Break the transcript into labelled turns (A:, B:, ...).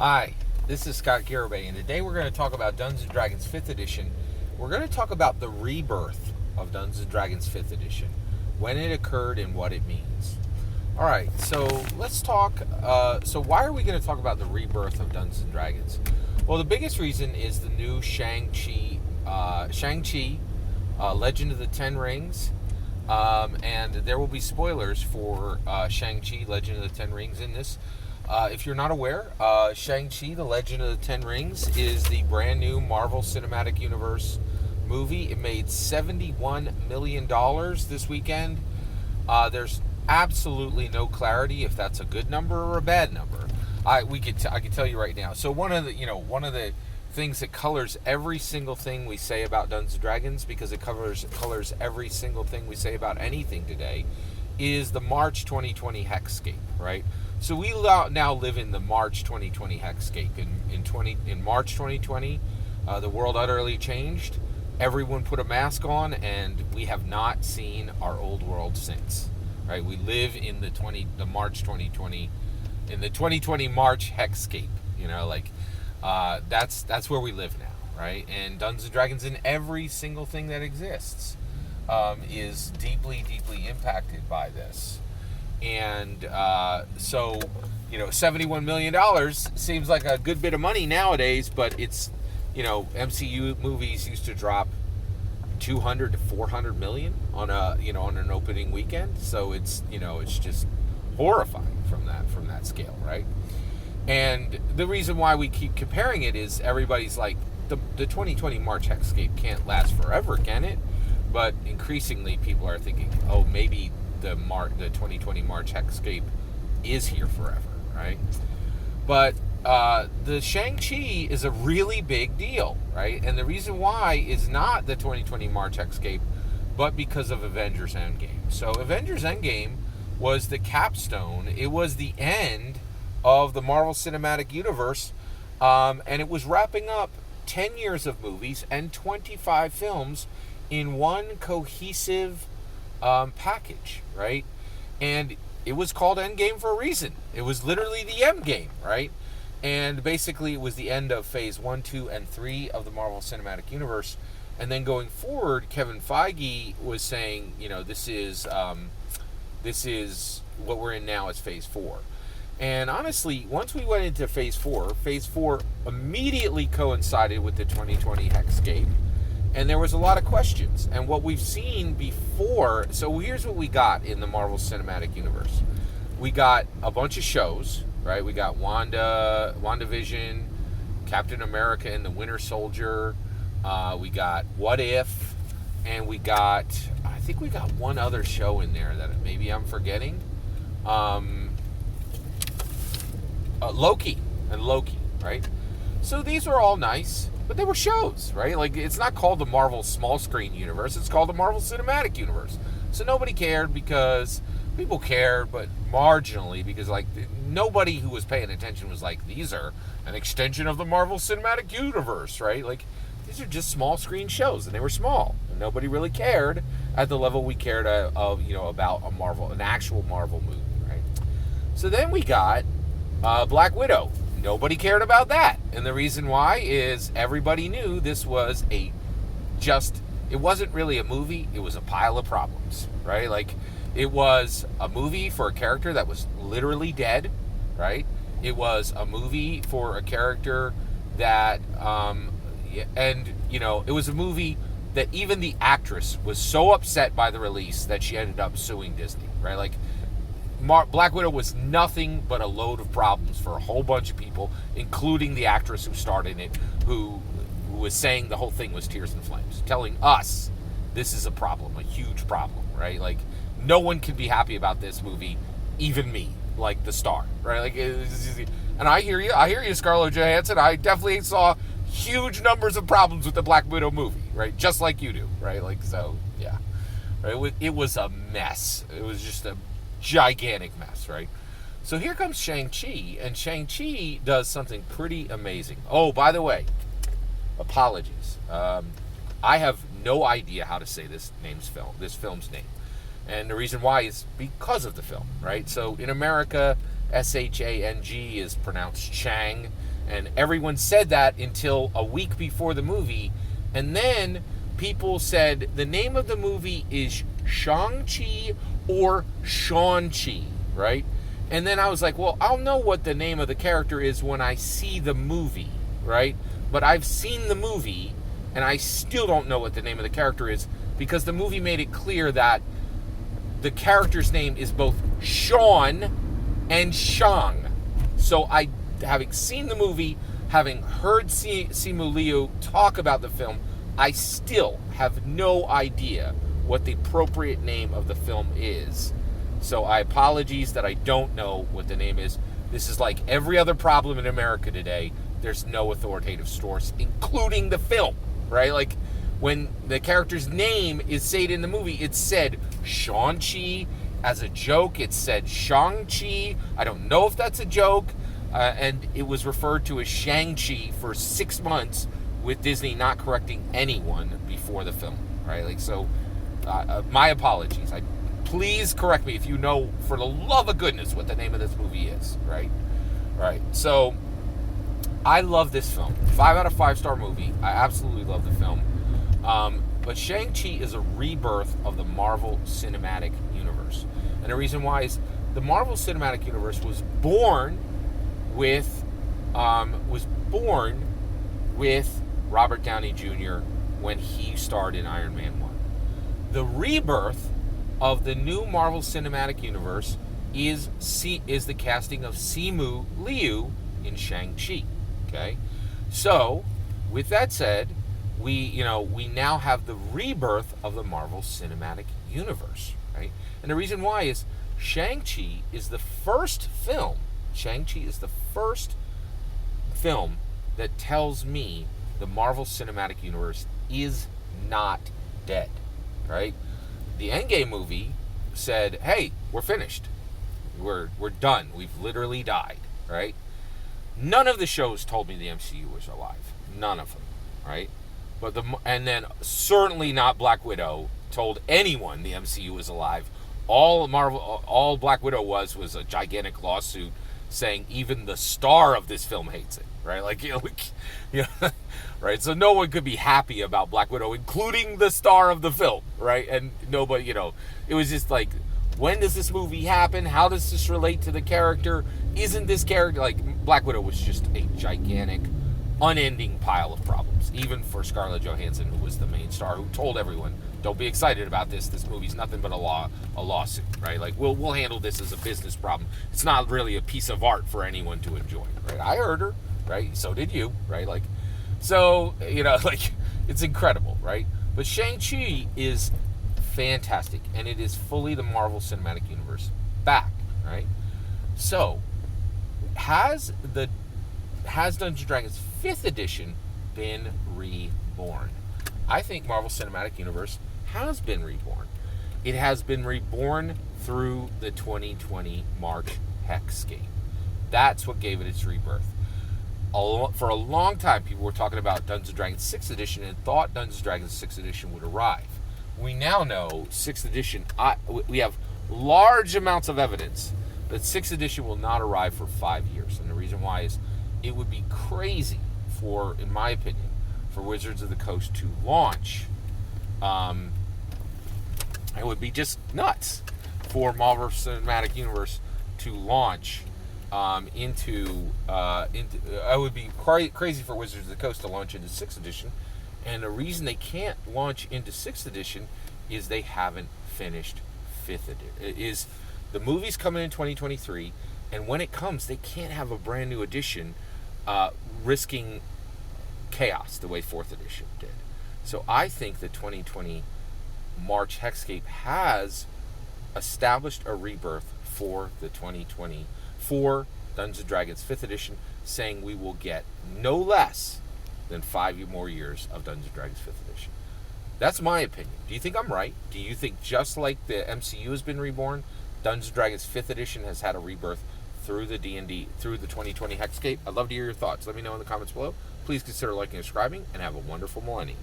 A: Hi, this is Scott Garibay, and today we're going to talk about Dungeons & Dragons 5th Edition. We're going to talk about the rebirth of Dungeons & Dragons 5th Edition, when it occurred and what it means. Alright, so let's talk, so why are we going to talk about the rebirth of Dungeons & Dragons? Well, the biggest reason is the new Shang-Chi, Legend of the Ten Rings, and there will be spoilers for Shang-Chi, Legend of the Ten Rings in this. If you're not aware, Shang-Chi, The Legend of the Ten Rings is the brand new Marvel Cinematic Universe movie. It made $71 million this weekend. There's absolutely no clarity if that's a good number or a bad number. I can tell you right now. So one of the things that colors every single thing we say about Dungeons & Dragons, because it colors every single thing we say about anything today, is the March 2020 hexscape, right? So we now live in the March 2020 hexscape. In March 2020, the world utterly changed. Everyone put a mask on, and we have not seen our old world since. Right? We live in the March 2020, in the 2020 March hexscape. That's where we live now, right? And Dungeons and Dragons in every single thing that exists is deeply, deeply impacted by this. And so, $71 million seems like a good bit of money nowadays, but it's, MCU movies used to drop 200 to 400 million on an opening weekend. So it's just horrifying from that scale, right? And the reason why we keep comparing it is everybody's like, the 2020 March hexscape can't last forever, can it? But increasingly people are thinking, oh, maybe the 2020 March hexscape is here forever, right? But the Shang-Chi is a really big deal, right? And the reason why is not the 2020 March hexscape, but because of Avengers Endgame. So Avengers Endgame was the capstone. It was the end of the Marvel Cinematic Universe, and it was wrapping up 10 years of movies and 25 films in one cohesive package, right? And it was called Endgame for a reason. It was literally the Endgame, right? And basically it was the end of phase 1, 2, and 3 of the Marvel Cinematic Universe. And then going forward, Kevin Feige was saying, this is what we're in now is phase 4. And honestly, once we went into phase 4 immediately coincided with the 2020 hexscape. And there was a lot of questions. And what we've seen before, so here's what we got in the Marvel Cinematic Universe. We got a bunch of shows, right? We got WandaVision, Captain America and the Winter Soldier. We got What If, and I think we got one other show in there that maybe I'm forgetting. Loki, right? So these were all nice. But they were shows, right? Like, it's not called the Marvel small screen universe. It's called the Marvel Cinematic Universe. So nobody cared because people cared, but marginally, because, nobody who was paying attention was like, these are an extension of the Marvel Cinematic Universe, right? Like, these are just small screen shows, and they were small. And nobody really cared at the level we cared about an actual Marvel movie, right? So then we got Black Widow. Nobody cared about that. And the reason why is everybody knew this was it wasn't really a movie, it was a pile of problems, right? Like, it was a movie for a character that was literally dead, right? It was a movie for a character that, it was a movie that even the actress was so upset by the release that she ended up suing Disney, right? Like, Black Widow was nothing but a load of problems for a whole bunch of people, including the actress who starred in it, who was saying the whole thing was tears and flames, telling us this is a problem, a huge problem, right? Like, no one can be happy about this movie, even me, like the star, right? Like, and I hear you, Scarlett Johansson. I definitely saw huge numbers of problems with the Black Widow movie, right? Just like you do, right? Like, so, yeah. Right? It was a mess. It was just a gigantic mess, right? So here comes Shang-Chi, and Shang-Chi does something pretty amazing. Oh, by the way, apologies. I have no idea how to say this film's name. And the reason why is because of the film, right? So in America, Shang is pronounced Shang. And everyone said that until a week before the movie. And then people said the name of the movie is Shang-Chi or Shang-Chi, right? And then I was like, well, I'll know what the name of the character is when I see the movie, right? But I've seen the movie, and I still don't know what the name of the character is, because the movie made it clear that the character's name is both Sean and Shang. So having seen the movie, having heard Simu Liu talk about the film, I still have no idea what the appropriate name of the film is. So I apologize that I don't know what the name is. This is like every other problem in America today. There's no authoritative source, including the film, right? Like, when the character's name is said in the movie, it's said Shang-Chi. As a joke, it said Shang-Chi. I don't know if that's a joke. And it was referred to as Shang-Chi for 6 months, with Disney not correcting anyone before the film, right? Like, so, my apologies. Please correct me if you know, for the love of goodness, what the name of this movie is, right? Right. So, I love this film. 5 out of 5 star movie. I absolutely love the film. But Shang-Chi is a rebirth of the Marvel Cinematic Universe. And the reason why is the Marvel Cinematic Universe was born with Robert Downey Jr. when he starred in Iron Man 1. The rebirth of the new Marvel Cinematic Universe is the casting of Simu Liu in Shang-Chi. Okay? So, with that said, we now have the rebirth of the Marvel Cinematic Universe, right? And the reason why is Shang-Chi is the first film. Shang-Chi is the first film that tells me the Marvel Cinematic Universe is not dead, right? The Endgame movie said, hey, we're finished. We're done. We've literally died, right? None of the shows told me the MCU was alive. None of them, right? And then certainly not Black Widow told anyone the MCU was alive. All Black Widow was a gigantic lawsuit saying even the star of this film hates it, right? Like, right? So no one could be happy about Black Widow, including the star of the film, right? And nobody, it was just like, when does this movie happen? How does this relate to the character? Isn't this character, like, Black Widow was just a gigantic, unending pile of problems, even for Scarlett Johansson, who was the main star, who told everyone, don't be excited about this. This movie's nothing but a lawsuit, right? Like, we'll handle this as a business problem. It's not really a piece of art for anyone to enjoy, right? I heard her, right? So did you, right? Like, so, like, it's incredible, right? But Shang-Chi is fantastic, and it is fully the Marvel Cinematic Universe back, right? So, has Dungeons & Dragons 5th edition been reborn? I think Marvel Cinematic Universe has been reborn. It has been reborn through the 2020 March Hexscape. That's what gave it its rebirth. For a long time, people were talking about Dungeons & Dragons 6th edition and thought Dungeons & Dragons 6th edition would arrive. We now know 6th edition, we have large amounts of evidence that 6th edition will not arrive for 5 years. And the reason why is it would be crazy in my opinion, for Wizards of the Coast to launch. It would be just nuts for Marvel Cinematic Universe to launch into. It would be crazy for Wizards of the Coast to launch into 6th edition, and the reason they can't launch into 6th edition is they haven't finished 5th edition. Is the movie's coming in 2023, and when it comes, they can't have a brand new edition risking chaos the way 4th edition did. So I think the 2020 March Hexscape has established a rebirth for the 2020 for Dungeons & Dragons 5th edition, saying we will get no less than 5 more years of Dungeons & Dragons 5th edition. That's my opinion. Do you think I'm right? Do you think just like the MCU has been reborn, Dungeons & Dragons 5th edition has had a rebirth through the DND, through the 2020 Hexscape? I'd love to hear your thoughts. Let me know in the comments below. Please consider liking and subscribing, and have a wonderful millennium.